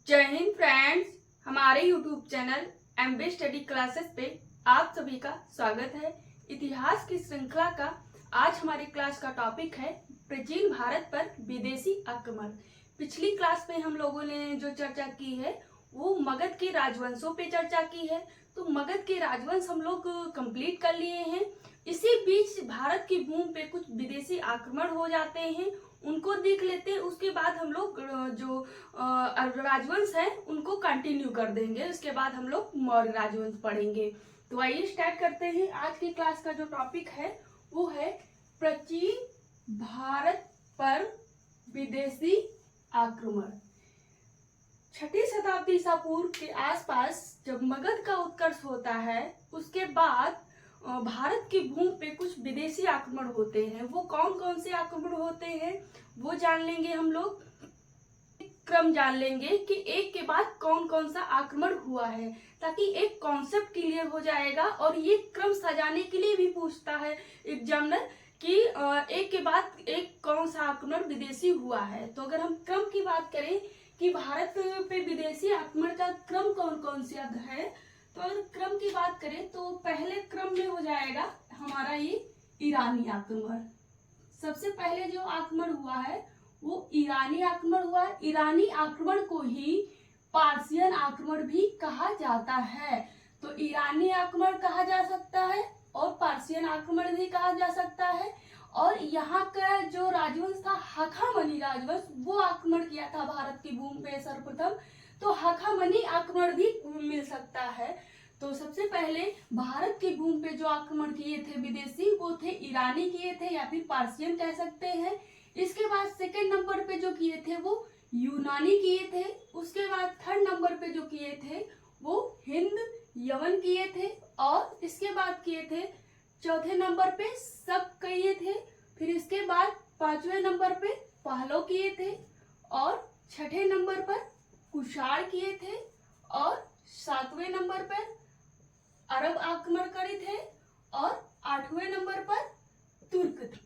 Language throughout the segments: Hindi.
जय हिंद फ्रेंड्स, हमारे YouTube channel MB study classes पे आप सभी का स्वागत है। इतिहास की श्रृंखला का आज हमारी क्लास का टॉपिक है प्राचीन भारत पर विदेशी आक्रमण। पिछली क्लास में हम लोगों ने जो चर्चा की है वो मगध के राजवंशों पे चर्चा की है। तो मगध के राजवंश हम लोग कंप्लीट कर लिए हैं। इसी बीच भारत की भूमि पे कुछ विदेशी आक्रमण हो जाते हैं, उनको देख लेते हैं। उसके बाद हम लोग जो राजवंश है उनको कंटिन्यू कर देंगे। उसके बाद हम लोग मौर्य राजवंश पढ़ेंगे। तो आइए स्टार्ट करते हैं। आज की क्लास का जो टॉपिक है वो है प्राचीन भारत पर विदेशी आक्रमण। 6ठी शताब्दी ईसा पूर्व के आसपास जब मगध का उत्कर्ष होता है उसके बाद भारत की भूमि पे कुछ विदेशी आक्रमण होते हैं। वो कौन कौन से आक्रमण होते हैं वो जान लेंगे हम लोग। क्रम जान लेंगे कि एक के बाद कौन कौन सा आक्रमण हुआ है, ताकि एक कॉन्सेप्ट क्लियर हो जाएगा। और ये क्रम सजाने के लिए भी पूछता है एग्जामिनर कि एक के बाद एक कौन सा आक्रमण विदेशी हुआ है। तो अगर हम क्रम की बात करें कि भारत पे विदेशी आक्रमण का क्रम कौन कौन सा है, तो अगर क्रम की बात करें तो पहले क्रम में हो जाएगा हमारा ये ईरानी आक्रमण। सबसे पहले जो आक्रमण हुआ है वो ईरानी आक्रमण हुआ है। ईरानी आक्रमण को ही पार्सियन आक्रमण भी कहा जाता है। तो ईरानी आक्रमण कहा जा सकता है और पार्सियन आक्रमण भी कहा जा सकता है। और यहाँ का जो राजवंश था हखामनी राजवंश, वो आक्रमण किया था भारत की भूमि पे सर्वप्रथम। तो हखामनी आक्रमण भी मिल सकता है। तो सबसे पहले भारत की भूमि पे जो आक्रमण किए थे विदेशी वो थे ईरानी किए थे या फिर पार्सियन कह सकते हैं। इसके बाद सेकेंड नंबर पे जो किए थे वो यूनानी किए थे। उसके बाद थर्ड नंबर पे जो किए थे वो हिंद यवन किए थे। और इसके बाद किए थे चौथे नंबर पे सब किए थे। फिर इसके बाद पांचवें नंबर पे पहलो किए थे। और छठे नंबर पर कुषाण किए थे। और सातवें नंबर पर अरब आक्रमण करे थे। और आठवें नंबर पर तुर्क।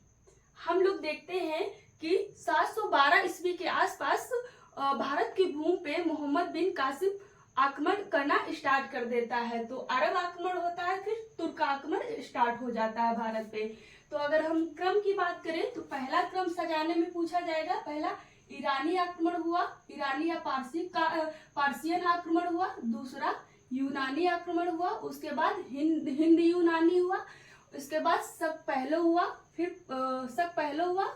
हम लोग देखते हैं कि 712 ईस्वी के आसपास भारत की भूमि पे मोहम्मद बिन कासिम आक्रमण करना स्टार्ट कर देता है। तो अरब आक्रमण होता है, फिर तुर्क आक्रमण स्टार्ट हो जाता है भारत पे। तो अगर हम क्रम की बात करें तो पहला क्रम सजाने में पूछा जाएगा, पहला ईरानी आक्रमण हुआ, ईरानी या पार्सियन आक्रमण हुआ। दूसरा यूनानी आक्रमण हुआ। उसके बाद हिंद यूनानी हुआ। उसके बाद शक पहलो हुआ।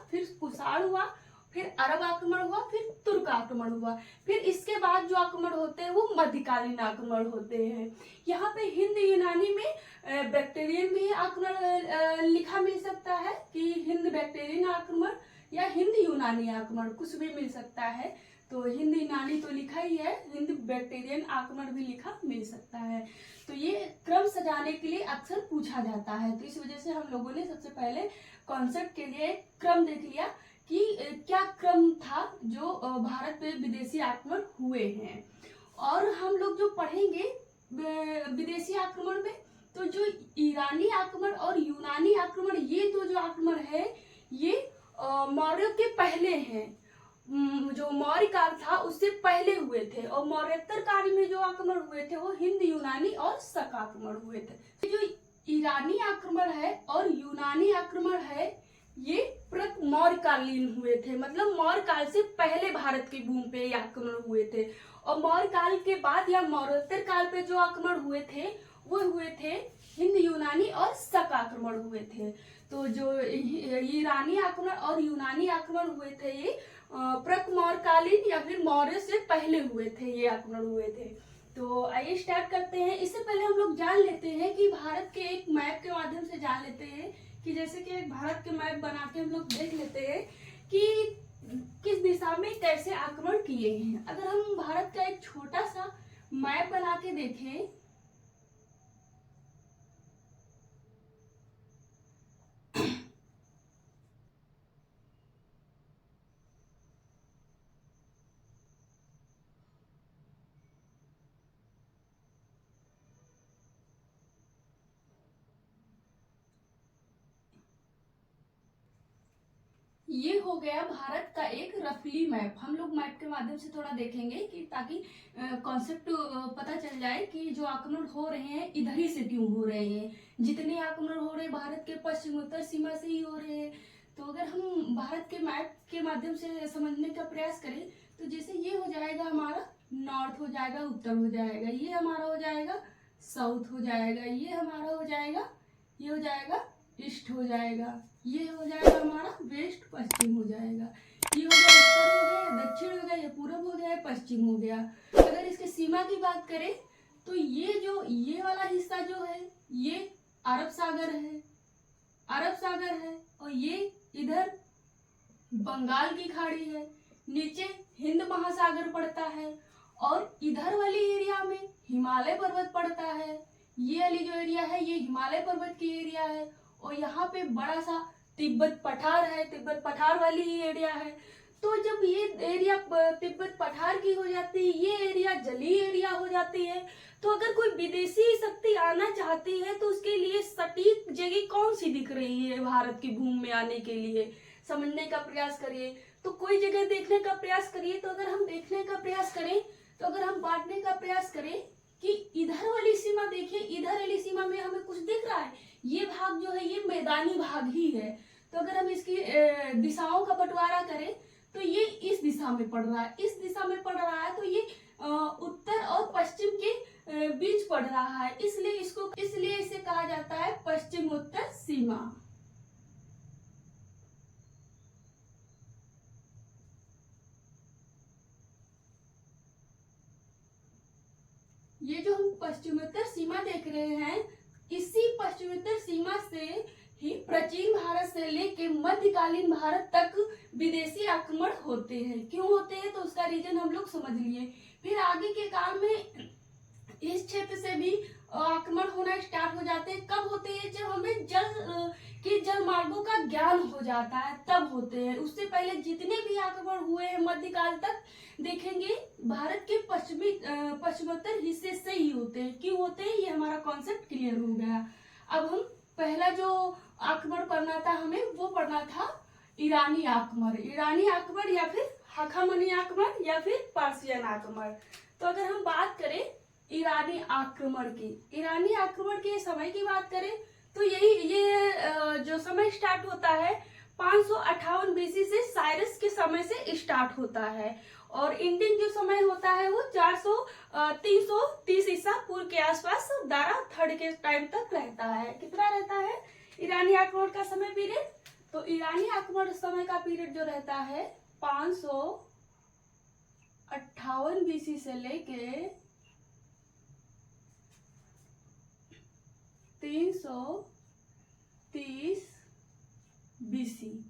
फिर कुषाण हुआ। फिर अरब आक्रमण हुआ। फिर तुर्क आक्रमण हुआ। फिर इसके बाद जो आक्रमण होते हैं वो मध्यकालीन आक्रमण होते हैं। यहाँ पे हिंद यूनानी में बैक्टीरियन भी आक्रमण लिखा मिल सकता है कि हिंद बैक्टीरियन आक्रमण या हिंद यूनानी आक्रमण, कुछ भी मिल सकता है। तो हिंद यूनानी तो लिखा ही है, हिंद बैक्टीरियन आक्रमण भी लिखा मिल सकता है। तो ये क्रम सजाने के लिए अक्सर पूछा जाता है। तो इस वजह से हम लोगों ने सबसे पहले कॉन्सेप्ट के लिए क्रम देख लिया कि क्या क्रम था जो भारत पे विदेशी आक्रमण हुए हैं। और हम लोग जो पढ़ेंगे विदेशी आक्रमण में, तो जो ईरानी आक्रमण और यूनानी आक्रमण, ये दो जो आक्रमण है ये मौर्य के पहले हैं। जो मौर्य काल था उससे पहले हुए थे। और मौर्योत्तर काल में जो आक्रमण हुए थे वो हिंद यूनानी और शक आक्रमण हुए थे। जो ईरानी आक्रमण है और यूनानी आक्रमण है ये मौर्य कालीन हुए थे, मतलब मौर्य काल से पहले भारत की भूमि पे आक्रमण हुए थे। और मौर्य काल के बाद या मौर्योत्तर काल पे जो आक्रमण हुए थे वो हुए थे हिंद यूनानी और शक आक्रमण हुए थे। तो जो ईरानी आक्रमण और यूनानी आक्रमण हुए थे ये मौर्य कालीन या फिर मौर्य से पहले हुए थे, ये आक्रमण हुए थे। तो आइए स्टार्ट करते हैं। इससे पहले हम लोग जान लेते हैं कि भारत के एक मैप के माध्यम से जान लेते हैं कि जैसे कि एक भारत के मैप बना के हम लोग देख लेते हैं कि किस दिशा में कैसे आक्रमण किए हैं। अगर हम भारत का एक छोटा सा मैप बना के देखें ये हो गया भारत का एक रफली मैप। हम लोग मैप के माध्यम से थोड़ा देखेंगे कि ताकि कॉन्सेप्ट पता चल जाए कि जो आक्रमण हो रहे हैं इधर ही से क्यों हो रहे हैं। जितने आक्रमण हो रहे हैं भारत के पश्चिम उत्तर सीमा से ही हो रहे हैं। तो अगर हम भारत के मैप के माध्यम से समझने का प्रयास करें तो जैसे ये हो जाएगा हमारा नॉर्थ, हो जाएगा उत्तर, हो जाएगा ये हमारा, हो जाएगा साउथ, हो जाएगा ये हमारा, हो जाएगा ये, हो जाएगा ईस्ट, हो जाएगा ये, हो जाएगा हमारा वेस्ट, पश्चिम हो जाएगा ये, हो गया उत्तर, हो गया दक्षिण, हो गया ये पूरब, हो गया पश्चिम, हो गया। अगर इसके सीमा की बात करें तो ये वाला हिस्सा जो है ये अरब सागर है, अरब सागर है, और ये इधर बंगाल की खाड़ी है, नीचे हिंद महासागर पड़ता है, और इधर वाली एरिया में हिमालय पर्वत पड़ता है। ये वाली जो एरिया है ये हिमालय पर्वत की एरिया है, और यहाँ पे बड़ा सा तिब्बत पठार है, तिब्बत पठार वाली ही एरिया है। तो जब ये एरिया तिब्बत पठार की हो जाती है, ये एरिया जलीय एरिया हो जाती है, तो अगर कोई विदेशी शक्ति आना चाहती है तो उसके लिए सटीक जगह कौन सी दिख रही है भारत की भूमि में आने के लिए, समझने का प्रयास करिए। तो कोई जगह देखने का प्रयास करिए। तो अगर हम देखने का प्रयास करें, तो अगर हम बांटने का प्रयास करें कि इधर वाली सीमा देखिए, इधर वाली सीमा में हमें कुछ दिख रहा है, ये भाग जो है ये मैदानी भाग ही है। तो अगर हम इसकी दिशाओं का बंटवारा करें तो ये इस दिशा में पड़ रहा है, इस दिशा में पड़ रहा है, तो ये उत्तर और पश्चिम के बीच पड़ रहा है, इसलिए इसे कहा जाता है पश्चिम उत्तर सीमा। ये जो हम पश्चिमोत्तर सीमा देख रहे हैं, इसी पश्चिमोत्तर सीमा से ही प्राचीन भारत से लेके मध्यकालीन भारत तक विदेशी आक्रमण होते हैं। क्यों होते हैं तो उसका रीजन हम लोग समझ लिए। फिर आगे के काल में इस क्षेत्र से भी आक्रमण होना स्टार्ट हो जाते हैं। कब होते हैं? जब हमें जल मार्गों का ज्ञान हो जाता है तब होते हैं। उससे पहले जितने भी आक्रमण हुए हैं मध्यकाल तक देखेंगे भारत के पश्चिमोत्तर हिस्से से ही होते हैं। क्यों होते हैं ये हमारा कॉन्सेप्ट क्लियर हो गया। अब हम पहला जो आक्रमण पढ़ना था हमें वो पढ़ना था ईरानी आक्रमण या फिर हखामनी आक्रमण या फिर पर्शियन आक्रमण। तो अगर हम बात करें ईरानी आक्रमण के समय की बात करें तो ये जो समय स्टार्ट होता है 558 बीसी से साइरस के समय से स्टार्ट होता है, और इंडियन जो समय होता है वो 330 ईसा पूर्व के आसपास दारा थर्ड के टाइम तक रहता है। कितना रहता है ईरानी आक्रमण का समय पीरियड? तो ईरानी आक्रमण समय का पीरियड जो रहता है 558 बीसी से लेके 330 बीसी,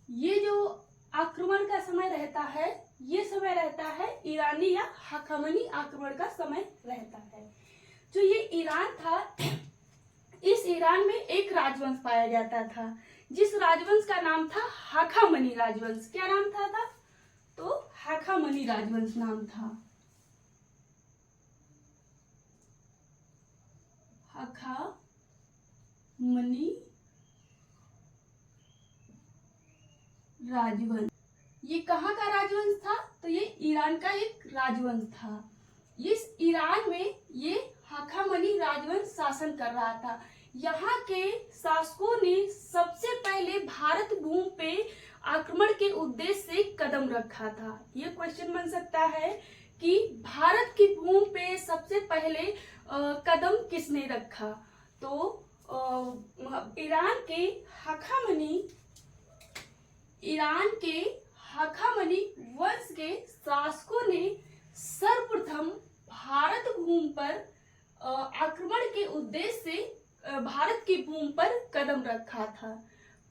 ये जो आक्रमण का समय रहता है ये समय रहता है ईरानी या हखामनी आक्रमण का समय रहता है। जो ये ईरान था, इस ईरान में एक राजवंश पाया जाता था जिस राजवंश का नाम था हखामनी राजवंश। क्या नाम था? तो हखामनी राजवंश नाम था। हखामनी राजवंश ये कहाँ का राजवंश था? तो ये ईरान का एक राजवंश था। इस ईरान में ये हखामनी राजवंश शासन कर रहा था। यहाँ के शासकों ने सबसे पहले भारत भूमि पे आक्रमण के उद्देश्य से कदम रखा था। ये क्वेश्चन बन सकता है कि भारत की भूमि पे सबसे पहले कदम किसने रखा? तो ईरान के हखामनी वंश के शासकों ने सर्वप्रथम भारत भूमि पर आक्रमण के उद्देश्य से भारत की भूमि पर कदम रखा था।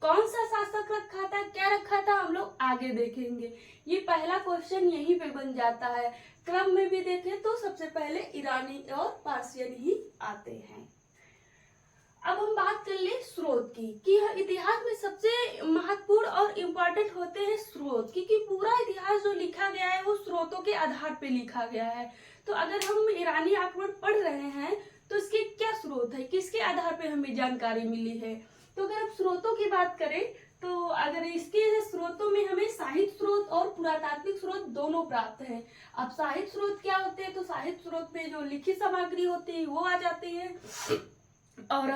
कौन सा शासक रखा था, क्या रखा था, हम लोग आगे देखेंगे। ये पहला क्वेश्चन यहीं पे बन जाता है। क्रम में भी देखें तो सबसे पहले ईरानी और पार्शियन ही आते हैं। अब हम बात कर ले स्रोत की कि इतिहास में सबसे महत्वपूर्ण और इम्पोर्टेंट होते हैं स्रोत, क्योंकि पूरा इतिहास जो लिखा गया है वो स्रोतों के आधार पे लिखा गया है। तो अगर हम ईरानी आक्रमण पढ़ रहे हैं तो इसके क्या स्रोत है, किसके आधार पे हमें जानकारी मिली है? तो अगर हम स्रोतों की बात करें तो अगर इसके स्रोतों में हमें साहित्य स्रोत और पुरातात्विक स्रोत दोनों प्राप्त है। अब साहित्य स्रोत क्या होते हैं, तो साहित्य स्रोत में जो लिखित सामग्री होती है वो आ जाती है, और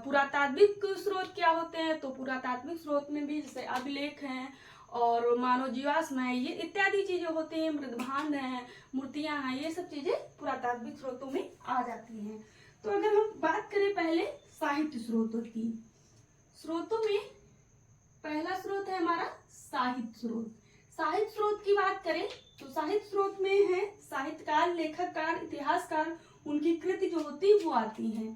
पुरातात्विक स्रोत क्या होते हैं, तो पुरातात्विक स्रोत में भी जैसे अभिलेख हैं और मानव जीवाश्म है, ये इत्यादि चीजें होती हैं, मृदभांड हैं, मूर्तियां हैं, ये सब चीजें पुरातात्विक स्रोतों में आ जाती हैं। तो अगर हम बात करें पहले साहित्य स्रोतों की, स्रोतों में पहला स्रोत है हमारा साहित्य स्रोत। साहित्य स्रोत की बात करें तो साहित्य स्रोत में है साहित्यकार, लेखककार, इतिहासकार, उनकी कृति जो होती है वो आती है।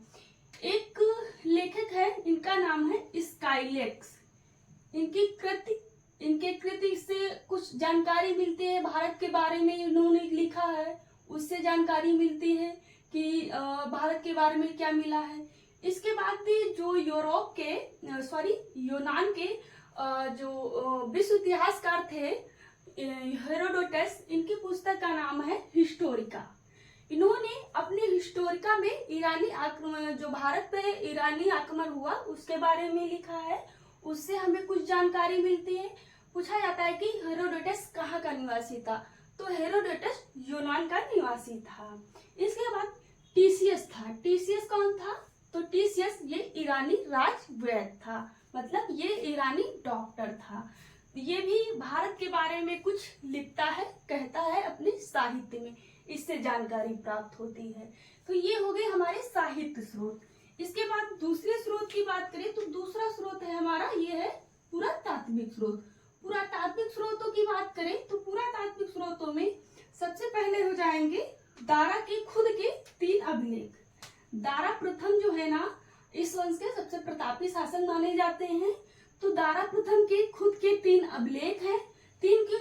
एक लेखक है, इनका नाम है स्काइलेक्स। इनके कृति से कुछ जानकारी मिलती है, भारत के बारे में इन्होंने लिखा है, उससे जानकारी मिलती है कि भारत के बारे में क्या मिला है। इसके बाद भी जो यूनान के जो विश्व इतिहासकार थे हेरोडोटस, इनकी पुस्तक का नाम है हिस्टोरिका। इन्होंने अपने हिस्टोरिका में ईरानी आक्रमण, जो भारत पे ईरानी आक्रमण हुआ उसके बारे में लिखा है, उससे हमें कुछ जानकारी मिलती है। पूछा जाता है कि हेरोडोटस कहाँ का निवासी था, तो हेरोडोटस यूनान का निवासी था। इसके बाद टीसीएस था। टीसीएस कौन था, तो टीसीएस ये ईरानी राजवैद्य था, मतलब ये ईरानी डॉक्टर था। ये भी भारत के बारे में कुछ लिखता है, कहता है अपने साहित्य में, इससे जानकारी प्राप्त होती है। तो ये हो गए हमारे साहित्य स्रोत। इसके बाद दूसरे स्रोत की बात करें तो दूसरा स्रोत है हमारा, ये है पुरातात्विक स्रोत। पुरातात्विक स्रोतों की बात करें तो पुरातात्विक स्रोतों में सबसे पहले हो जाएंगे दारा के खुद के 3 अभिलेख। दारा प्रथम जो है ना, इस वंश के सबसे प्रतापी शासक माने जाते हैं। तो दारा प्रथम के खुद के 3 अभिलेख हैं, 3 के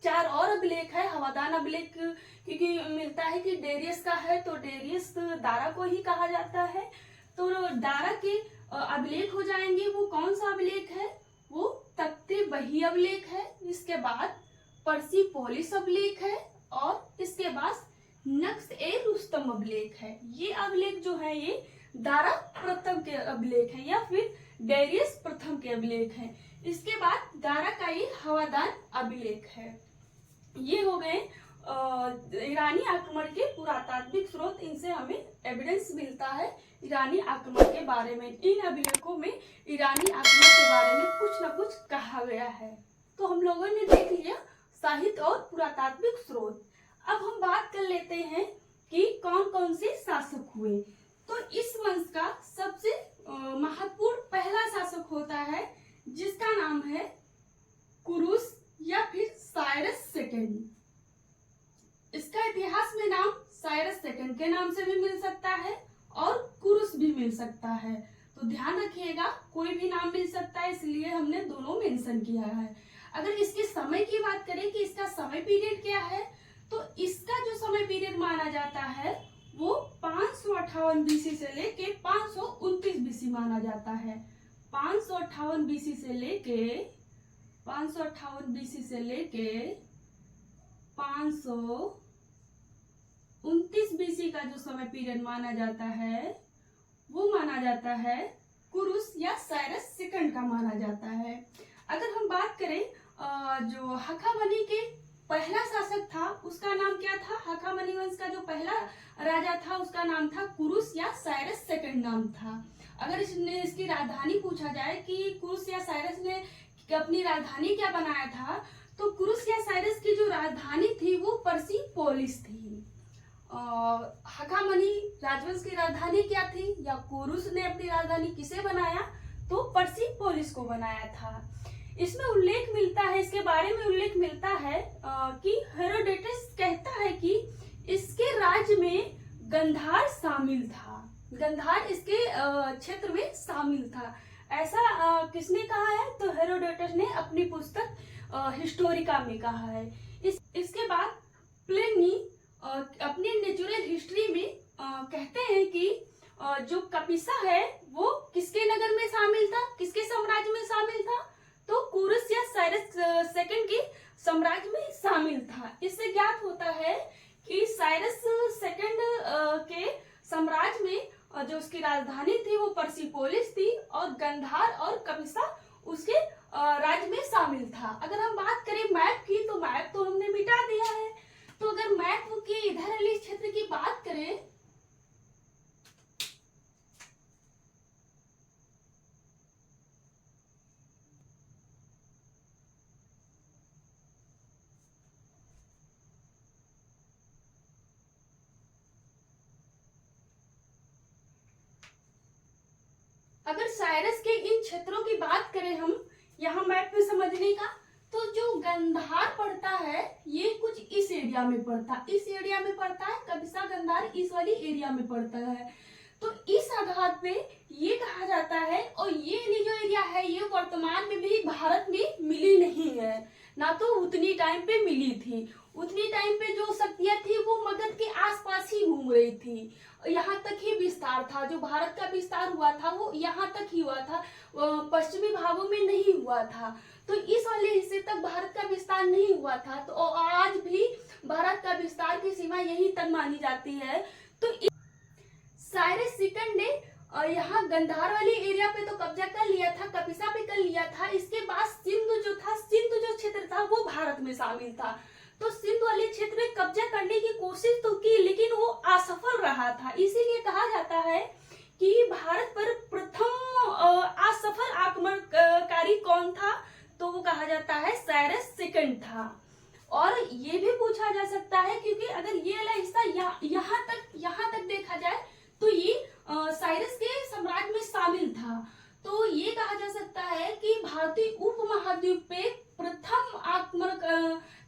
4 और अभिलेख है। हवादान अभिलेख क्योंकि मिलता है कि डेरियस का है, तो डेरियस दारा को ही कहा जाता है। तो दारा के अभिलेख हो जाएंगे, वो कौन सा अभिलेख है, वो तख्ते बही अभिलेख है। इसके बाद पर्सिपोलिस अभिलेख है, और इसके बाद नक्श ए रुस्तम अभिलेख है। ये अभिलेख जो है ये दारा प्रथम के अभिलेख है, या फिर डेरियस प्रथम के अभिलेख है। इसके बाद दारा का ये हवादान अभिलेख है। ये हो गए ईरानी आक्रमण के पुरातात्विक स्रोत, इनसे हमें एविडेंस मिलता है ईरानी आक्रमण के बारे में। इन अभिलेखों में ईरानी आक्रमण के बारे में कुछ न कुछ कहा गया है। तो हम लोगों ने देख लिया साहित्य और पुरातात्विक स्रोत। अब हम बात कर लेते हैं कि कौन कौन से शासक हुए। तो इस वंश का सबसे महत्वपूर्ण पहला शासक होता है जिसका नाम है कुरुस या फिर साइरस सेकंड। इसका इतिहास में नाम साइरस सेकंड के नाम से भी मिल सकता है और कुरुस भी मिल सकता है। तो ध्यान रखिएगा, कोई भी नाम मिल सकता है, इसलिए हमने दोनों मेंशन किया है। अगर इसके समय की बात करें कि इसका समय पीरियड क्या है, तो इसका जो समय पीरियड माना जाता है वो 558 बीसी से लेके 529 बीसी माना जाता है। 558 बीसी से लेके 529 बीसी का जो समय पीरियड माना जाता है वो माना जाता है कुरुस या साइरस सेकंड का माना जाता है। अगर हम बात करें जो हखामनी के पहला शासक था उसका नाम क्या था, हखामनी वंश का जो पहला राजा था उसका नाम था कुरुस या साइरस सेकंड नाम था। अगर इसकी राजधानी पूछा जाए कि कुरुस या साइरस ने अपनी राजधानी क्या बनाया था, तो कुरुस या साइरस की जो राजधानी थी वो पर्सिपोलिस थी। हखामनी राजवंश की राजधानी क्या थी, या कुरुस ने अपनी राजधानी किसे बनाया, तो पर्सिपोलिस को बनाया था। इसमें उल्लेख मिलता है, इसके बारे में उल्लेख मिलता है कि हेरोडोटस कहता है कि इसके राज्य में गंधार शामिल था, गंधार इसके क्षेत्र में शामिल था। ऐसा किसने कहा है, तो हेरोडोटस ने अपनी पुस्तक हिस्टोरिका में कहा है। इसके बाद प्लिनी अपने नेचुरल हिस्ट्री में कहते हैं कि जो कपिसा है वो किसके नगर में शामिल था, किसके साम्राज्य में शामिल था, तो कुरुस या साइरस सेकंड के साम्राज्य में शामिल था। इससे ज्ञात होता है कि साइरस सेकंड के साम्राज्य में जो उसकी राजधानी थी वो पर्सिपोलिस थी, और गंधार और कपिसा उसके राज्य में शामिल था। अगर हम बात करें मैप की, तो मैप तो हमने मिटा दिया है। तो अगर मैप के इधर वाले क्षेत्र की बात करें, अगर साइरस के इन क्षेत्रों की बात करें हम यहाँ मैप में समझने का, तो जो गंधार पड़ता है ये कुछ इस एरिया में पड़ता है, इस एरिया में पड़ता है। कपिसा गंधार इस वाली एरिया में पड़ता है। तो इस आधार पे ये कहा जाता है, और ये जो एरिया है ये वर्तमान में भी भारत में मिली नहीं है, ना तो उतनी टाइम पे मिली थी। उतनी टाइम पे जो शक्तियां थी वो मगध के आसपास ही घूम रही थी, यहाँ तक ही विस्तार था। जो भारत का विस्तार हुआ था वो यहाँ तक ही हुआ था, पश्चिमी भागों में नहीं हुआ था। तो इस वाले हिस्से तक भारत का विस्तार नहीं हुआ था। तो आज भी भारत का विस्तार की सीमा यहीं तक मानी जाती है। तो साइरस सेकंड ने यहाँ गंधार वाली एरिया पे तो कब्जा कर लिया था, कपिसा पे कर लिया था। इसके बाद सिंधु जो था, सिंधु जो क्षेत्र था वो भारत में शामिल था। तो सिंधु वाले क्षेत्र में कब्जा करने की कोशिश तो की, लेकिन वो असफल रहा था। इसीलिए कहा जाता है कि भारत पर प्रथम असफल आक्रमणकारी कौन था, तो वो कहा जाता है साइरस सेकंड था। और ये भी पूछा जा सकता है, क्योंकि अगर ये वाला हिस्सा यहाँ तक देखा जाए तो ये साइरस के साम्राज्य में शामिल था। तो ये कहा जा सकता है कि भारतीय उपमहाद्वीप पे प्रथम आक्रमण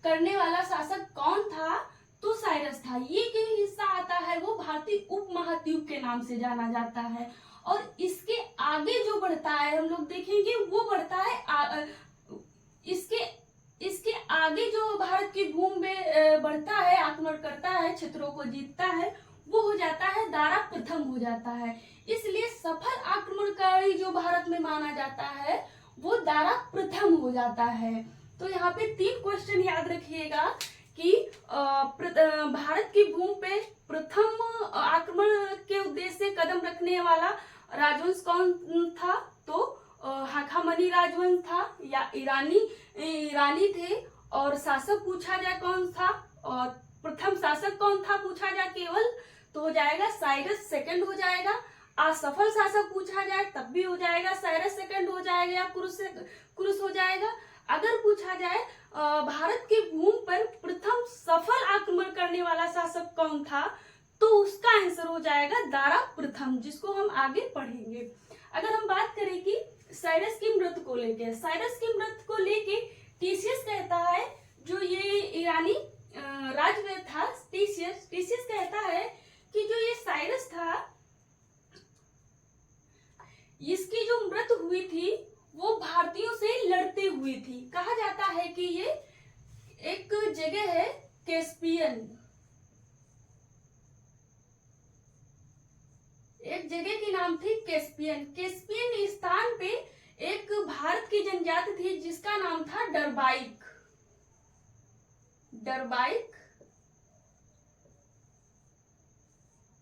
करने वाला शासक कौन था, तो साइरस था। ये जो हिस्सा आता है वो भारतीय उपमहाद्वीप के नाम से जाना जाता है। और इसके आगे जो बढ़ता है हम लोग देखेंगे, वो बढ़ता है इसके आगे जो भारत की भूमि में बढ़ता है, आक्रमण करता है, क्षेत्रों को जीतता है, वो हो जाता है दारा प्रथम हो जाता है। इसलिए सफल आक्रमणकारी जो भारत में माना जाता है वो दारा प्रथम हो जाता है। तो यहाँ पे 3 क्वेश्चन याद रखिएगा कि भारत की भूमि पे प्रथम आक्रमण के उद्देश्य से कदम रखने वाला राजवंश कौन था, तो हाखामनी राजवंश था या ईरानी थे। और शासक पूछा जाए कौन था, और प्रथम शासक कौन था पूछा जाए केवल, तो हो जाएगा साइरस सेकंड हो जाएगा। असफल शासक पूछा जाए तब भी हो जाएगा, साइरस सेकंड हो जाएगा या कुरुस हो जाएगा। अगर पूछा जाए भारत की भूमि पर प्रथम सफल आक्रमण करने वाला शासक कौन था, तो उसका आंसर हो जाएगा दारा प्रथम, जिसको हम आगे पढ़ेंगे। अगर हम बात करें कि साइरस की मृत्यु को लेके, साइरस की मृत्यु को लेके टीसीएस कहता है, जो ये ईरानी राजवंश था, टीसीएस कहता है कि जो ये साइरस था, इसकी जो मृत्यु हुई थी वो भारतीयों से लड़ते हुई थी। कहा जाता है कि ये एक जगह है कैस्पियन, एक जगह की नाम थी कैस्पियन। कैस्पियन स्थान पे एक भारत की जनजाति थी जिसका नाम था डरबाइक।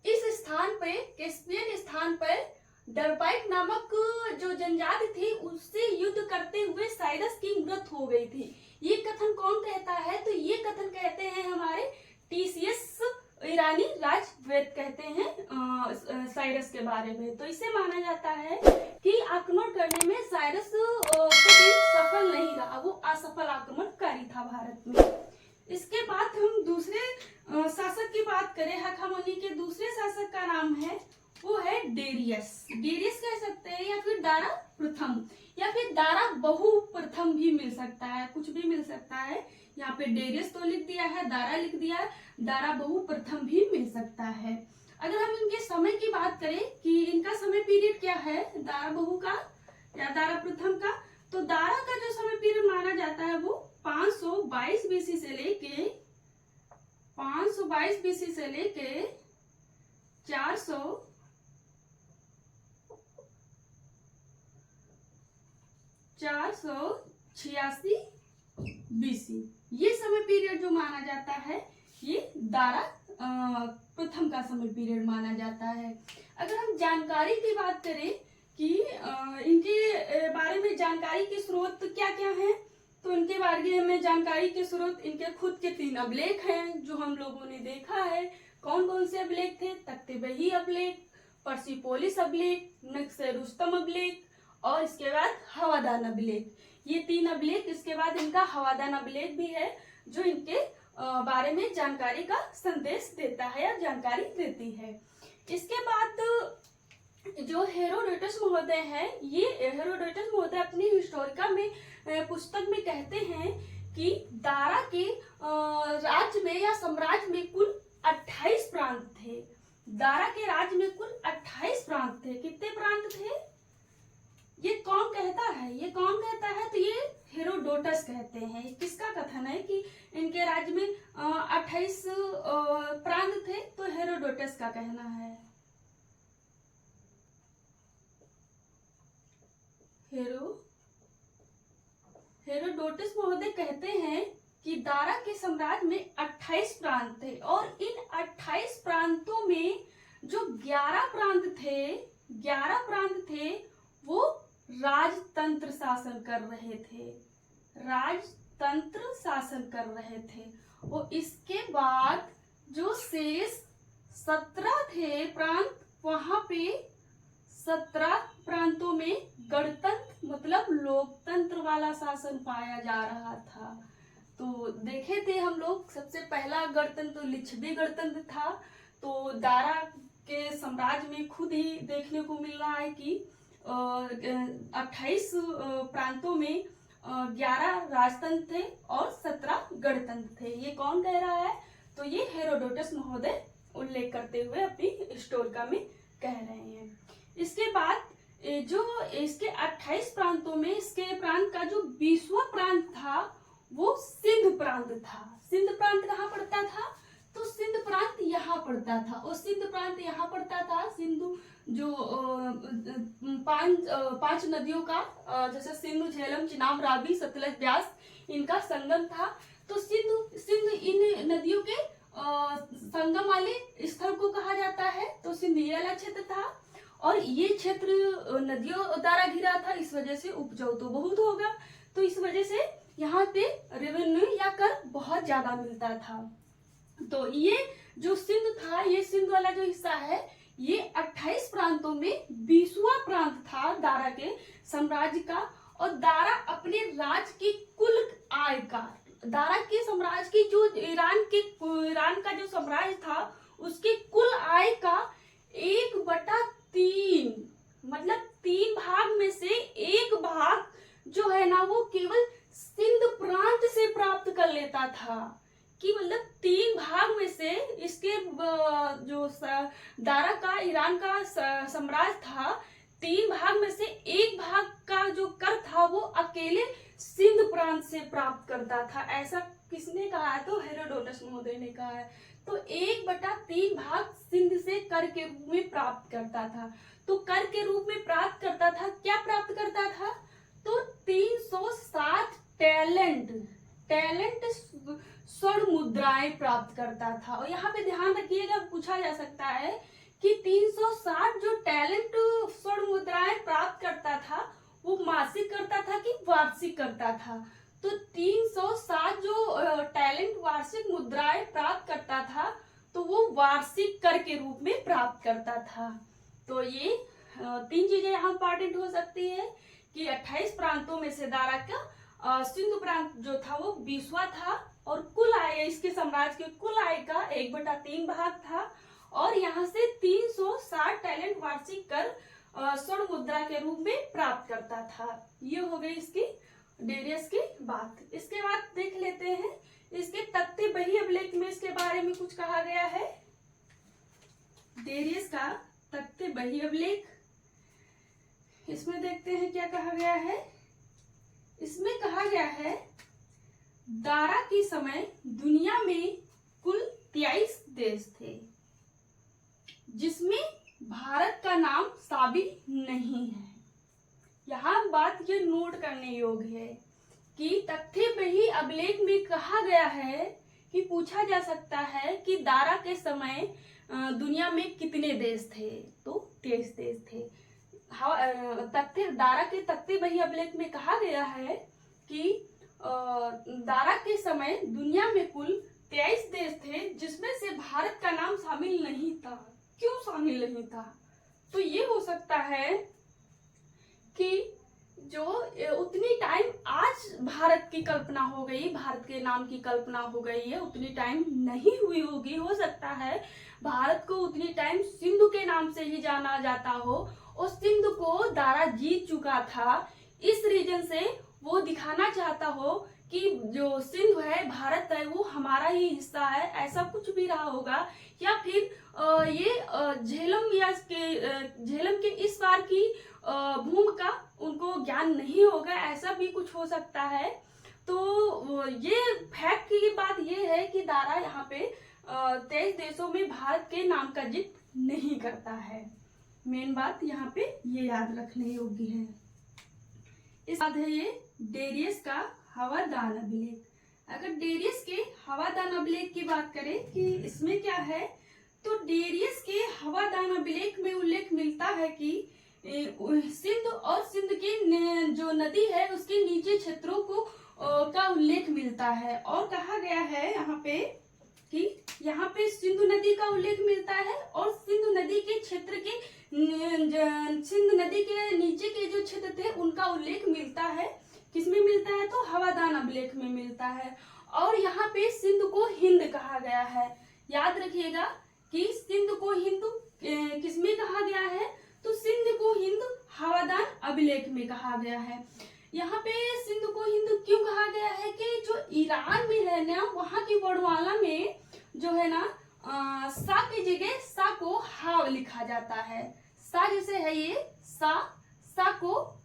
इस स्थान पे, कैस्पियन स्थान पर डरबाइक नामक जो जनजाति थी उससे युद्ध करते हुए साइरस की मृत्यु हो गई थी। ये कथन कौन कहता है, तो ये कथन कहते हैं हमारे टीसीएस ईरानी राजवेद कहते हैं साइरस के बारे में। तो इसे माना जाता है कि आक्रमण करने में साइरस सफल नहीं रहा, वो असफल आक्रमणकारी था भारत में। इसके बाद हम दूसरे शासक की बात करें, हाखामनी के दूसरे शासक का नाम है, वो है डेरियस कह सकते हैं, या फिर दारा प्रथम, या फिर दारा बहु प्रथम भी मिल सकता है, कुछ भी मिल सकता है। यहाँ पे डेरियस तो लिख दिया है, दारा लिख दिया है, दारा बहु प्रथम भी मिल सकता है। अगर हम इनके समय की बात करें कि इनका समय पीरियड क्या है, दारा बहु का या दारा प्रथम का, तो दारा का जो समय पीरियड माना जाता है वो 522 बीसी से लेके 486 बीसी, ये समय पीरियड जो माना जाता है ये दारा प्रथम का समय पीरियड माना जाता है। अगर हम जानकारी की बात करें कि इनके बारे में जानकारी के स्रोत क्या क्या हैं। तो इनके बारे में जानकारी के स्रोत इनके खुद के 3 अभिलेख हैं जो हम लोगों ने देखा है। कौन कौन से अभिलेख थे? तख्ते-बही अभिलेख, पर्सिपोलिस अभिलेख, नक्श-ए-रुस्तम अभिलेख और इसके बाद हवादान अभिलेख। ये 3 अभिलेख, इसके बाद इनका हवादान अभिलेख भी है जो इनके बारे में जानकारी का संदेश देता है या जानकारी देती है। इसके बाद जो हेरोडोटस महोदय है, ये हेरोडोटस महोदय अपनी हिस्टोरिका में पुस्तक में कहते हैं कि दारा के राज्य में या साम्राज्य में कुल 28 प्रांत थे। दारा के राज्य में कुल 28 प्रांत थे। कितने प्रांत थे? ये कौन कहता है? ये कौन कहता है? तो ये हेरोडोटस कहते हैं। किसका कथन है कि इनके राज्य में 28 प्रांत थे? तो हेरोडोटस का कहना है। हेरोडोटस महोदय कहते हैं कि दारा के साम्राज्य में 28 प्रांत थे और इन 28 प्रांतों में जो 11 प्रांत थे वो राजतंत्र शासन कर रहे थे। राजतंत्र शासन कर रहे थे। और इसके बाद जो शेष 17 थे प्रांत, वहां पे 17 प्रांतों में गणतंत्र मतलब लोकतंत्र वाला शासन पाया जा रहा था। तो देखे थे हम लोग, सबसे पहला गणतंत्र तो लिच्छवी गणतंत्र था। तो दारा के साम्राज्य में खुद ही देखने को मिल रहा है कि 28 प्रांतों में 11 राजतंत्र थे और 17 गणतंत्र थे। ये कौन कह रहा है? तो ये हेरोडोटस महोदय उल्लेख करते हुए अपनी हिस्टोरिका में कह रहे हैं। इसके बाद जो इसके 28 प्रांतों में इसके प्रांत का जो 20वां प्रांत था वो सिंध प्रांत था। सिंध प्रांत कहाँ पड़ता था? तो सिंध प्रांत यहाँ पड़ता था। और सिंध प्रांत यहाँ पड़ता था। सिंधु जो 5 नदियों का जैसे सिंधु, झेलम, चिनाब, रावी, सतलज, ब्यास, इनका संगम था। तो सिंध इन नदियों के संगम वाले स्थल को कहा जाता है। तो सिंध ये वाला क्षेत्र था और ये क्षेत्र नदियों द्वारा घिरा था। इस वजह से उपजाऊ तो बहुत होगा। तो इस वजह से यहाँ पे रेवेन्यू या कर बहुत ज्यादा मिलता था। तो ये जो सिंध था, ये सिंध वाला जो हिस्सा है, ये 28 प्रांतों में 20वां प्रांत था दारा के साम्राज्य का। और दारा अपने राज्य की कुल आय का, दारा के साम्राज्य की जो ईरान का जो साम्राज्य था उसके कुल आय का 1/3 मतलब 3 भाग में से 1 भाग जो है ना वो केवल सिंध प्रांत से प्राप्त कर लेता था। कि मतलब 3 भाग में से इसके जो दारा का ईरान का साम्राज्य था, 3 भाग में से 1 भाग का जो कर था वो अकेले सिंध प्रांत से प्राप्त करता था। ऐसा किसने कहा है? तो हेरोडोटस महोदय ने कहा है। तो 1/3 भाग सिंध से कर के रूप में प्राप्त करता था। तो कर के रूप में प्राप्त करता था, क्या प्राप्त करता था? तो 360 टैलेंट स्वर्ण मुद्राएं प्राप्त करता था। और यहाँ पे ध्यान रखिएगा, पूछा जा सकता है कि 360 जो टैलेंट स्वर्ण मुद्राएं प्राप्त करता था वो मासिक करता था कि वार्षिक करता था? तो 360 जो टैलेंट वार्षिक मुद्राएं प्राप्त करता था तो वो वार्षिक कर के रूप में प्राप्त करता था। तो ये 3 चीजें यहाँ इंपॉर्टेंट हो सकती है कि 28 प्रांतों में से दारा का सिंधु प्रांत जो था वो 20वां था और कुल आय इसके साम्राज्य के कुल आय का 1/3 भाग था। और यहाँ से 360 टैलेंट वार्षिक कर स्वर्ण मुद्रा के रूप में प्राप्त करता था। ये हो गई इसकी डेरियस की बात। इसके बाद देख लेते हैं इसके तख्ते-बही अभिलेख में इसके बारे में कुछ कहा गया है। डेरियस का तख्ते-बही अभिलेख, इसमें देखते हैं क्या कहा गया है। इसमें कहा गया है दारा के समय दुनिया में कुल 23 देश थे जिसमें भारत का नाम शामिल नहीं है। यहाँ बात ये नोट करने योग्य है कि तख्ते-बही अभिलेख में कहा गया है कि पूछा जा सकता है कि दारा के समय दुनिया में कितने देश थे? तो 23 देश थे। तख्ते दारा के तख्ते बही अभिलेख में कहा गया है कि दारा के समय दुनिया में कुल 23 देश थे जिसमें से भारत का नाम शामिल नहीं था। क्यों शामिल नहीं था? तो ये हो सकता है कि जो उतनी टाइम आज भारत की कल्पना हो गई, भारत के नाम की कल्पना हो गई है, उतनी टाइम नहीं हुई होगी। हो सकता है भारत को उतनी टाइम सिंधु के नाम से ही जाना जाता हो और सिंधु को दारा जीत चुका था। इस रीजन से वो दिखाना चाहता हो कि जो सिंधु है, भारत है, वो हमारा ही हिस्सा है। ऐसा कुछ भी रहा होगा, या फिर ये झेलम के इस बार की भूमि का उनको ज्ञान नहीं होगा, ऐसा भी कुछ हो सकता है। तो ये फैक्ट की बात ये है कि दारा यहाँ पे 23 देशों में भारत के नाम का जिक्र नहीं करता है। मेन बात यहाँ पे ये याद रखने योग्य है। इस बाद है ये डेरियस का हवादान अभिलेख। अगर डेरियस के हवादान अभिलेख की बात करें कि इसमें क्या है, तो डेरियस के हवादान अभिलेख में उल्लेख मिलता है कि सिंध और सिंध की जो नदी है उसके नीचे क्षेत्रों को का उल्लेख मिलता है। और कहा गया है यहाँ पे कि यहाँ पे सिंधु नदी का उल्लेख मिलता है और सिंधु नदी के क्षेत्र के सिंधु नदी के नीचे के जो क्षेत्र थे उनका उल्लेख मिलता है। किसमें मिलता है? तो हवादान अभिलेख में मिलता है। और यहाँ पे सिंधु को हिंद कहा गया है। याद रखिएगा कि सिंधु को हिंदू किसमें कहा गया है? तो सिंधु को हिंदू हवादान अभिलेख में कहा गया है। यहाँ पे सिंधु को हिंदू क्यों कहा गया है कि जो ईरान में है ना, वहाँ की वर्णमाला में जो है ना सा की जगह सा को हा लिखा जाता है। सा जैसे है ये सा को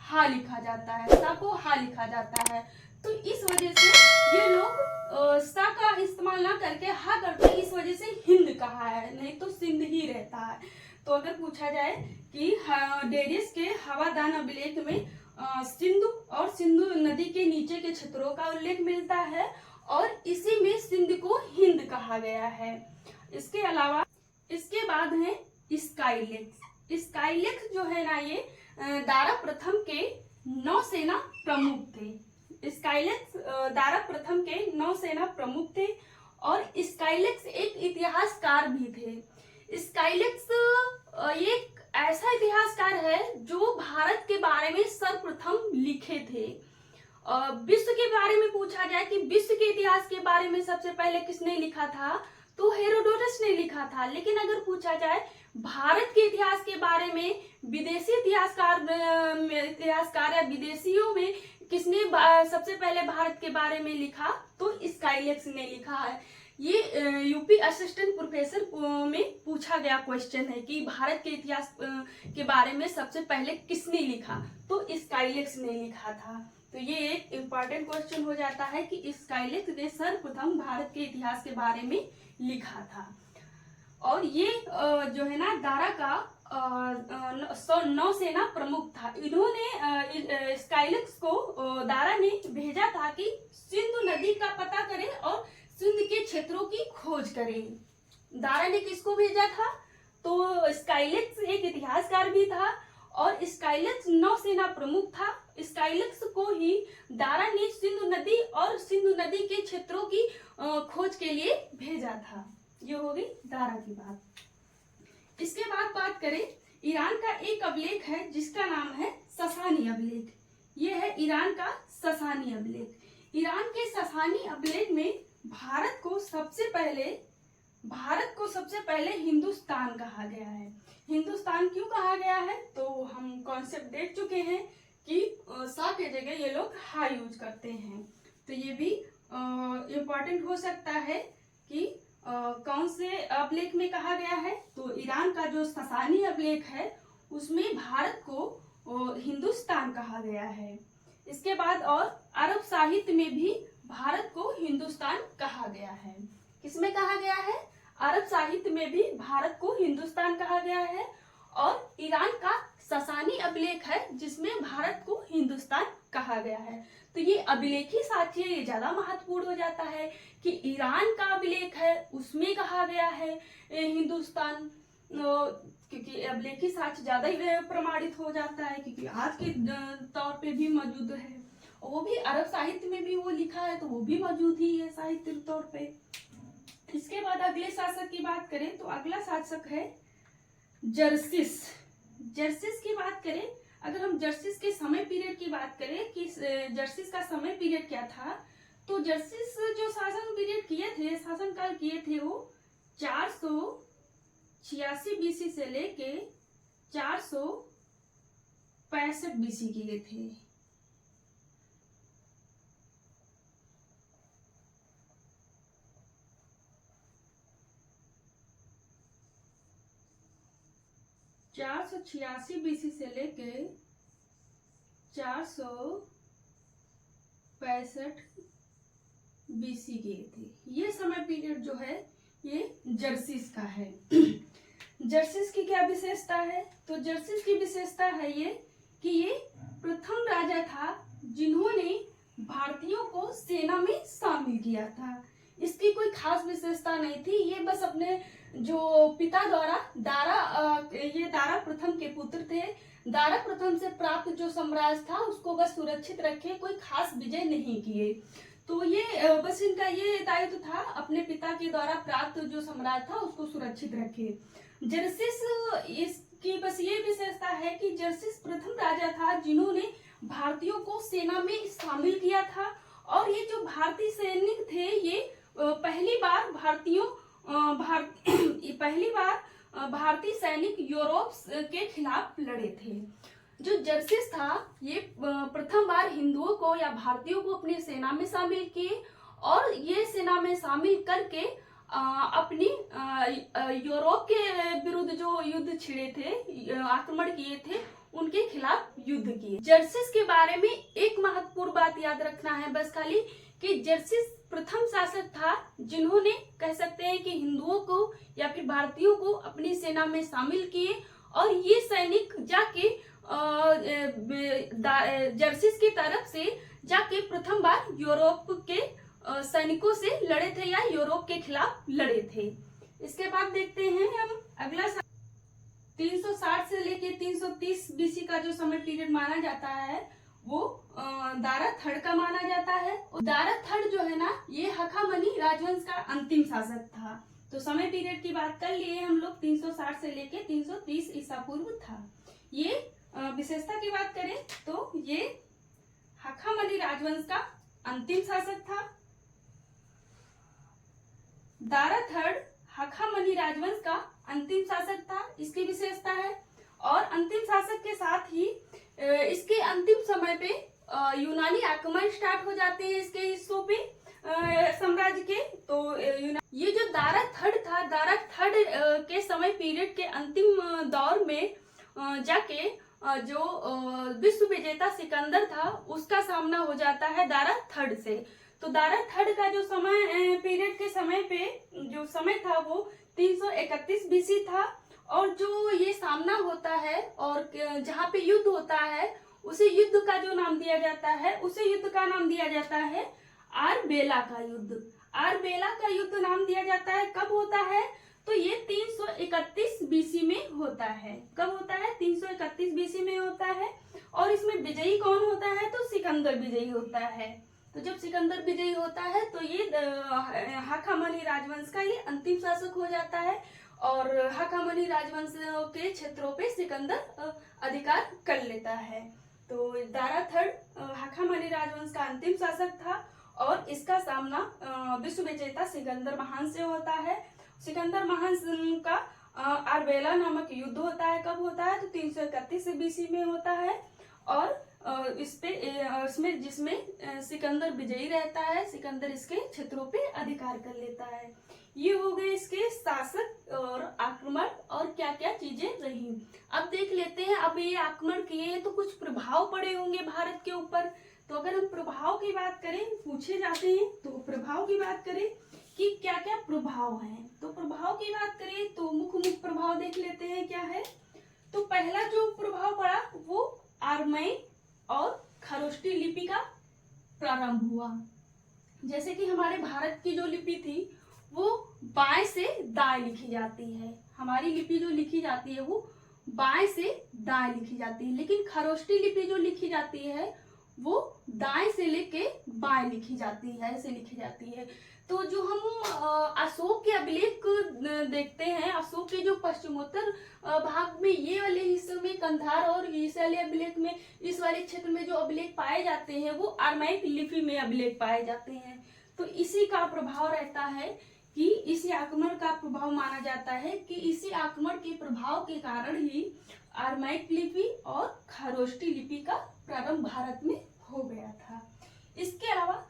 हा लिखा जाता है, सा को हा लिखा जाता है। तो इस वजह से ये लोग सा का इस्तेमाल ना करके हा करते, इस वजह से हिंद कहा है, नहीं तो सिंध ही रहता है। तो अगर पूछा जाए कि डेरियस के हवादान अभिलेख में सिंधु और सिंधु नदी के नीचे के क्षेत्रों का उल्लेख मिलता है और इसी में सिंध को हिंद कहा गया है। इसके अलावा इसके बाद है स्काइलेक्स। स्काइलेक्स जो है ना, ये दारा प्रथम के नौसेना प्रमुख थे। स्काइलेक्स दारा प्रथम के नौसेना प्रमुख थे और स्काइलेक्स एक इतिहासकार भी थे। स्काइलेक्स एक ऐसा इतिहासकार है जो भारत के बारे में सर्वप्रथम लिखे थे। विश्व के बारे में पूछा जाए कि विश्व के इतिहास के बारे में सबसे पहले किसने लिखा था, तो हेरोडोटस ने लिखा था। लेकिन अगर पूछा जाए भारत के इतिहास के बारे में विदेशी इतिहासकार या विदेशियों में किसने सबसे पहले भारत के बारे में लिखा, तो स्काइलेक्स ने लिखा है। ये यूपी असिस्टेंट प्रोफेसर में पूछा गया क्वेश्चन है कि भारत के इतिहास के बारे में सबसे पहले किसने लिखा, तो स्काइलेक्स ने लिखा था। तो ये एक इम्पॉर्टेंट क्वेश्चन हो जाता है कि स्काइलेक्स ने सर्वप्रथम भारत के इतिहास के बारे में लिखा था। और ये जो है ना दारा का नौसेना प्रमुख था। इन्होंने स्काइलेक्स को दारा ने भेजा था कि सिंधु नदी का पता करें और सिंध के क्षेत्रों की खोज करें। दारा ने किसको भेजा था? तो स्काइलेक्स एक इतिहासकार भी था और स्काइलेक्स नौसेना प्रमुख था। स्काइलेक्स को ही दारा ने सिंधु नदी और सिंधु नदी के क्षेत्रों की खोज के लिए भेजा था। ये हो गई दारा की बात। इसके बाद बात करें, ईरान का एक अभिलेख है जिसका नाम है ससानी अभिलेख। ये है ईरान का ससानी अभिलेख। ईरान के ससानी अभिलेख में भारत को सबसे पहले हिंदुस्तान कहा गया है। हिंदुस्तान क्यों कहा गया है, तो हम कॉन्सेप्ट देख चुके हैं कि सा के जगह ये लोग हा यूज करते हैं। तो ये भी इम्पोर्टेंट हो सकता है कि कौन से अभिलेख में कहा गया है। तो ईरान का जो ससानी अभिलेख है उसमें भारत को हिंदुस्तान कहा गया है। इसके बाद और अरब साहित्य में भी भारत को हिंदुस्तान कहा गया है। किसमें कहा गया है? अरब साहित्य में भी भारत को हिंदुस्तान कहा गया है। और ईरान का ससानी अभिलेख है जिसमें भारत को हिंदुस्तान कहा गया है। तो ये अभिलेखी साक्ष्य ये ज्यादा महत्वपूर्ण हो जाता है कि ईरान का अभिलेख है उसमें कहा गया है हिंदुस्तान। क्योंकि अब लेखी साक्ष्य ज्यादा ही प्रमाणित हो जाता है, क्योंकि आज के तौर पे भी मौजूद है, और वो भी अरब साहित्य में भी वो लिखा है, तो वो भी मौजूद ही है साहित्य तौर पे। इसके बाद अगले शासक की बात करें तो अगला शासक है जर्सिस। जर्सिस की बात करें, अगर हम जर्सिस के समय पीरियड की बात करें कि जर्सिस का समय पीरियड क्या था, तो जर्सिस जो शासन पीरियड किए थे, शासनकाल किए थे, वो 486 बीसी से लेके 465 बीसी किए थे। चार सौ छियासी बीसी से लेके 465 बीसी किए थे। ये समय पीरियड जो है ये जर्सिस का है। जर्सिस की क्या विशेषता है, तो जर्सिस की विशेषता है ये कि ये प्रथम राजा था जिन्होंने भारतीयों को सेना में शामिल किया था। इसकी कोई खास विशेषता नहीं थी, ये बस अपने जो पिता द्वारा ये दारा प्रथम के पुत्र थे, दारा प्रथम से प्राप्त जो साम्राज्य था उसको बस सुरक्षित रखे, कोई खास विजय नहीं किए। तो ये बस इनका ये दायित्व था, अपने पिता के द्वारा प्राप्त जो साम्राज्य था उसको सुरक्षित रखे। जर्सिस, इसकी बस ये विशेषता है कि जर्सिस प्रथम राजा था जिन्होंने भारतीयों को सेना में शामिल किया था, और ये जो भारतीय सैनिक थे ये पहली बार भारतीय सैनिक यूरोप के खिलाफ लड़े थे। जो जर्सिस था ये प्रथम बार हिंदुओं को या भारतीयों को अपनी सेना में शामिल किए, और ये सेना में शामिल करके अपनी यूरोप के विरुद्ध जो युद्ध छिड़े थे, आक्रमण किए थे, उनके खिलाफ युद्ध किए। जर्सिस के बारे में एक महत्वपूर्ण बात याद रखना है बस खाली, कि जर्सिस प्रथम शासक था जिन्होंने कह सकते हैं कि हिंदुओं को या फिर भारतीयों को अपनी सेना में शामिल किए, और ये सैनिक जाके जर्सिस की तरफ से जाके प्रथम बार यूरोप के सैनिकों से लड़े थे या यूरोप के खिलाफ लड़े थे। इसके बाद देखते हैं हम अगला 360 से लेके 330 बीसी का जो समय पीरियड माना जाता है वो दारा थर्ड का माना जाता है। दारा थर्ड जो है ना, ये हखामनी राजवंश का अंतिम शासक था। तो समय पीरियड की बात कर लिए हम लोग, 360 से लेके 330 ईसा पूर्व था। ये विशेषता की बात करें तो ये हखामनी राजवंश का अंतिम शासक था। दारा थर्ड हखामनी राजवंश का अंतिम शासक था, इसकी विशेषता है। और अंतिम शासक के साथ ही इसके अंतिम समय पे यूनानी आक्रमण स्टार्ट हो जाते हैं इसके हिस्सों पे साम्राज्य के। तो ये जो दारा थर्ड था, दारा थर्ड के समय पीरियड के अंतिम दौर में जाके जो विश्व विजेता सिकंदर था उसका सामना हो जाता है दारा थर्ड से। तो दारा थर्ड का जो समय पीरियड के समय पे जो समय था वो 331 बीसी था, और जो ये सामना होता है और जहाँ पे युद्ध होता है उसे युद्ध का जो नाम दिया जाता है, उसे युद्ध का नाम दिया जाता है आरबेला का युद्ध। आरबेला का युद्ध नाम दिया जाता है। कब होता है, तो ये 331 बीसी में होता है। कब होता है, 331 बीसी में होता है। और इसमें विजयी कौन होता है, तो सिकंदर विजयी होता है। तो जब सिकंदर विजयी होता है तो ये हखामनी राजवंश का ये अंतिम शासक हो जाता है, और हखामनी राजवंश के क्षेत्रों पे सिकंदर अधिकार कर लेता है। तो दारा थर्ड हखामनी राजवंश का अंतिम शासक था, और इसका सामना विश्व विजेता सिकंदर महान से होता है। सिकंदर महान का आरबेला नामक युद्ध होता है। कब होता है, तो 331 बीसी में होता है। और इसमें जिसमें सिकंदर विजयी रहता है, सिकंदर इसके क्षेत्रों पे अधिकार कर लेता है। ये हो गए इसके शासक और आक्रमण और क्या क्या चीजें रही। अब देख लेते हैं, अब ये आक्रमण किए हैं तो कुछ प्रभाव पड़े होंगे भारत के ऊपर। तो अगर हम प्रभाव की बात करें, पूछे जाते हैं, तो प्रभाव की बात करें कि क्या क्या प्रभाव हैं। तो प्रभाव की बात करें तो मुख्य प्रभाव देख लेते हैं क्या है। तो पहला जो प्रभाव पड़ा वो आर्मेय और खरोष्टी लिपि का प्रारंभ हुआ। जैसे कि हमारे भारत की जो लिपि थी वो बाएं से दाएं लिखी जाती है। हमारी लिपि जो लिखी जाती है वो बाएं से दाएं लिखी जाती है, लेकिन खरोष्टी लिपि जो लिखी जाती है वो दाएं से लेके बाएं लिखी जाती है, ऐसे लिखी जाती है। तो जो हम अशोक के अभिलेख देखते हैं, अशोक के जो पश्चिमोत्तर भाग में ये वाले हिस्से में कंधार और इस वाले अभिलेख में, इस वाले क्षेत्र में जो अभिलेख पाए जाते हैं वो अरामाइक लिपि में अभिलेख पाए जाते हैं। तो इसी का प्रभाव रहता है कि इसी आक्रमण का प्रभाव माना जाता है कि इसी आक्रमण के प्रभाव के कारण ही अरामाइक लिपि और खरोष्टी लिपि का प्रारंभ भारत में हो गया था। इसके अलावा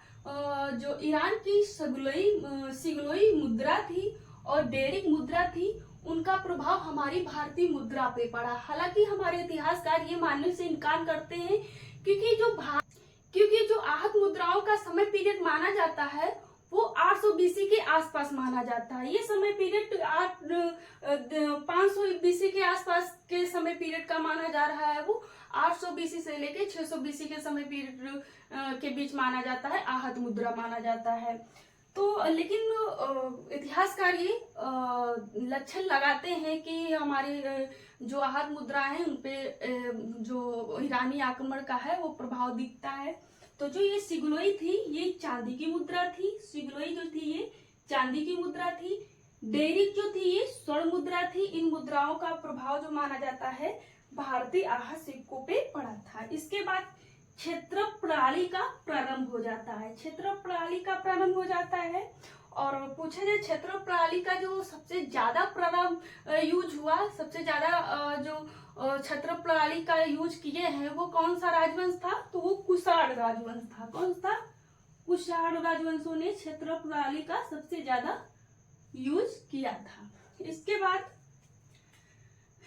जो ईरान की सिगलोई मुद्रा थी और डेरिक मुद्रा थी, उनका प्रभाव हमारी भारतीय मुद्रा पे पड़ा। हालांकि हमारे इतिहासकार ये मानने से इनकार करते हैं क्योंकि जो आहत मुद्राओं का समय पीरियड माना जाता है वो 800 बीसी के आसपास माना जाता है। ये समय पीरियड 500 बीसी के आसपास के समय पीरियड का माना जा रहा है। वो 800 बीसी से लेके 600 बीसी के समय पीरियड के बीच माना जाता है, आहत मुद्रा माना जाता है। तो लेकिन इतिहासकार ये लक्षण लगाते हैं कि हमारे जो आहत मुद्रा है उनपे जो ईरानी आक्रमण का है वो प्रभाव दिखता है। तो जो ये सिगलोई थी ये चांदी की मुद्रा थी, सिगलोई जो थी ये चांदी की मुद्रा थी, डेरिक जो थी ये स्वर्ण मुद्रा थी। इन मुद्राओं का प्रभाव जो माना जाता है भारतीय आहत सिक्कों पे पड़ा था। इसके बाद क्षेत्र प्रणाली का प्रारंभ हो जाता है, क्षेत्र प्रणाली का प्रारंभ हो जाता है। और पूछा जाए क्षेत्र प्रणाली का जो सबसे ज्यादा प्रारंभ यूज हुआ, सबसे ज्यादा जो क्षेत्र प्रणाली का यूज किए हैं वो कौन सा राजवंश था, तो वो कुषाण राजवंश था। कौन था? कुषाण राजवंशों ने क्षेत्र प्रणाली का सबसे ज्यादा यूज किया था। इसके बाद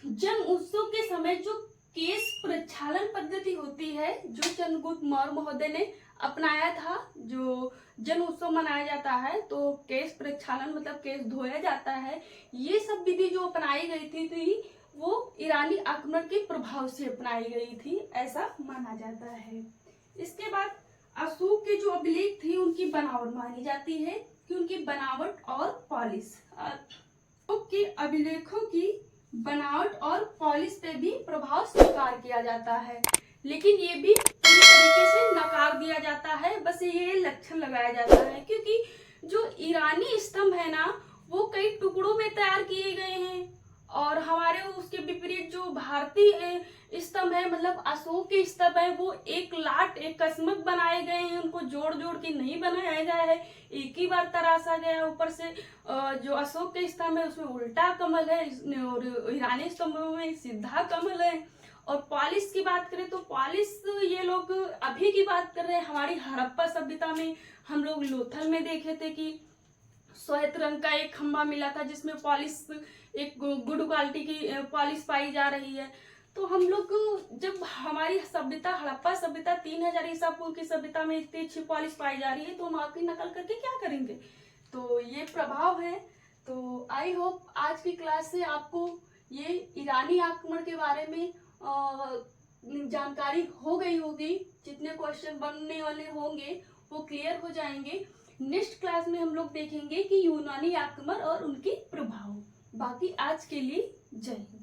जन्म उत्सव के समय जो केश प्रक्षालन पद्धति होती है जो चंद्रगुप्त मौर्य महोदय ने अपनाया था, जो जन्म उत्सव मनाया जाता है तो केश प्रक्षालन मतलब केश धोया जाता है, ये सब विधि जो अपनाई गई थी वो ईरानी आक्रमण के प्रभाव से अपनाई गई थी, ऐसा माना जाता है। इसके बाद अशोक के जो अभिलेख थी उनकी बनावट मानी जाती है कि उनकी बनावट और पॉलिश, अशोक के अभिलेखों की बनावट और पॉलिश पे भी प्रभाव स्वीकार किया जाता है, लेकिन ये भी पूरी तरीके से नकार दिया जाता है। बस ये लक्षण लगाया जाता है क्योंकि जो ईरानी स्तंभ है ना वो कई टुकड़ों में तैयार किए गए हैं और हमारे उसके विपरीत जो भारतीय स्तंभ है मतलब अशोक के स्तंभ है वो एक लाट एक कसमक बनाए गए हैं, उनको जोड़ जोड़ के नहीं बनाया गया है, एक ही बार तराशा गया। ऊपर से जो अशोक के स्तंभ है उसमें उल्टा कमल है और ईरानी स्तंभों में सीधा कमल है। और पॉलिश की बात करें तो पॉलिश ये लोग अभी की बात कर रहे हैं, हमारी हड़प्पा सभ्यता में हम लोग लोथल में देखे थे कि श्वेत रंग का एक खंभा मिला था जिसमें पॉलिश एक गुड क्वालिटी की पॉलिश पाई जा रही है। तो हम लोग जब हमारी सभ्यता हड़प्पा सभ्यता 3000 ईसा पूर्व की सभ्यता में इतनी अच्छी पॉलिश पाई जा रही है तो हम आपकी नकल करके क्या करेंगे। तो ये प्रभाव है। तो आई होप आज की क्लास से आपको ये ईरानी आक्रमण के बारे में जानकारी हो गई होगी। जितने क्वेश्चन बनने वाले होंगे वो क्लियर हो जाएंगे। नेक्स्ट क्लास में हम लोग देखेंगे कि यूनानी आक्रमण और उनके प्रभाव। बाकी आज के लिए जय हिंद।